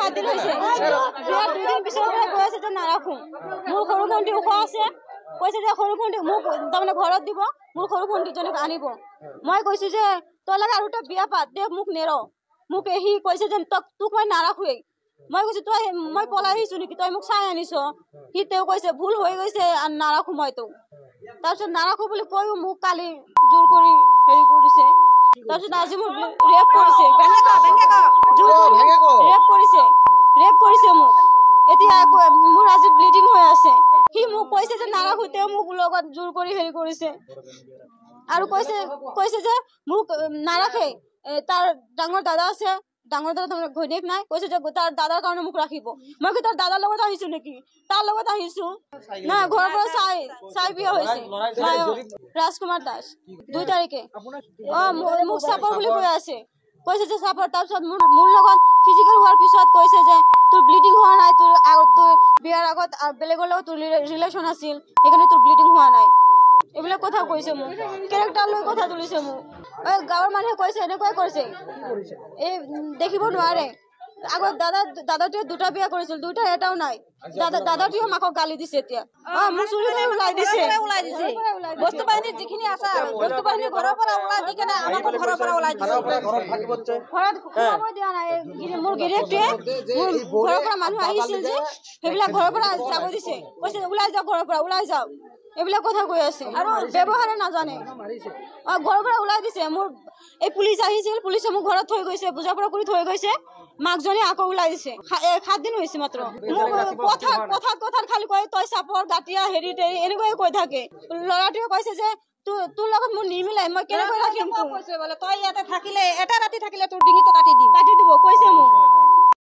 7 দিন হৈছে বিয়াৰ 2 দিন পিছৰ পৰা কৈ আছে যে নাৰাখো মোৰ সৰু ভণ্টি ওখ আছে কৈছে যে সৰু ভণ্টি মোক তাৰমানে ঘৰত দিব মোৰ সৰু ভণ্টিজনীক আনিব মই কৈছো যে তোৰ লাগে আৰু এটা বিয়া পাত দে মোক নেৰ মোক সি কৈছে যে তোক মই নাৰাখোৱেই মই কৈছো তই মই পলাই আহিছো নেকি তই মোক চাই আনিছ সি তেওঁ কৈছে ভুল হৈ গৈছে নাৰাখো মই তোক তাৰপিছত নাৰাখো বুলি কৈও মোক কালি জোৰ কৰি হেৰি কৰিছে তাৰপিছত আজি মোক ৰেপ কৰিছে ৰেপ কৰিছে মোক এতিয়া মোৰ আজি ব্লিডিং হৈ আছে সি মোক কৈছে যে নাৰাখো তেওঁ মোক লগত জোৰ কৰি হেৰি কৰিছে আৰু কৈছে যে মোক নাৰাখে তাৰ ডাঙৰ দাদা আছে ডাঙৰ দাদা ঘৈণীয়েক নাই কৈছে যে তাৰ দাদাৰ কাৰণে মোক ৰাখিব মই কি তাৰ দাদাৰ লগত আহিছো নেকি তাৰ লগত আহিছো না ঘৰৰ পৰা চাই বিয়া হৈছে ৰাজকুমাৰ দাস 2 তাৰিখে মোক চাপৰ বুলি কৈ আছে কৈছে যে চাপৰ তাৰপিছত মোৰ লগত ফিজিকেল হোৱাৰ পিছত কৈছে যে তোৰ ব্লিডিং হোৱা নাই তোৰ বিয়াৰ আগত বেলেগৰ লগত তোৰ ৰিলেশ্যন আছিল সেইকাৰণে তোৰ ব্লিডিং হোৱা নাই এইবিলাক কথা কৈছে মোক কেৰেক্টাৰ লৈ কথা তুলিছে মোক গাঁৱৰ মানুহে কৈছে এনেকুৱাই কৰিছে এই দেখিব নোৱাৰে আগত দাদাটোৱে 2টা বিয়া কৰিছিল 2টা এটাও নাই দাদাটোৱে মাকক গালি দিছে এতিয়া মোক চুৰি কৰি ওলাই দিছে বস্তু বাহিনী যিখিনি আছে বস্তু বাহিনী ঘৰৰ পৰা ওলাই দি কেনে আমাক ঘৰৰ পৰা ওলাই দিছে ঘৰত সোমাব দিয়া নাই মোৰ গিৰিয়েকটোৱে মোৰ ঘৰৰ পৰা মানুহ আহিছিল যে সেইবিলাক ঘৰৰ পৰা যাব দিছে কৈছে ওলাই যাওক ঘৰৰ পৰা ওলাই যাওক এইবিলাক কথা কৈ আছে আৰু ব্যৱহাৰে নাজানে ঘৰৰ পৰা ওলাই দিছে মোৰ এই পুলিচ আহিছিল পুলিচে মোক ঘৰত থৈ গৈছে বুজা পৰা কৰি থৈ গৈছে মাকজনী আকৌ ওলাই দিছে 7 দিন হৈছে মাত্ৰ কথা খালি কয় তই চাপৰ গাঁতিয়া হেৰি এনেকুৱাই কৈ থাকে ল'ৰাটোৱে কৈছে যে তোৰ লগত মোৰ নিমিলাই মই কেনেকৈ ৰাখিম কৈছে বোলে তই ইয়াতে থাকিলে এটা ৰাতি থাকিলে তোৰ ডিঙিটো কাটি দিব কৈছে মোক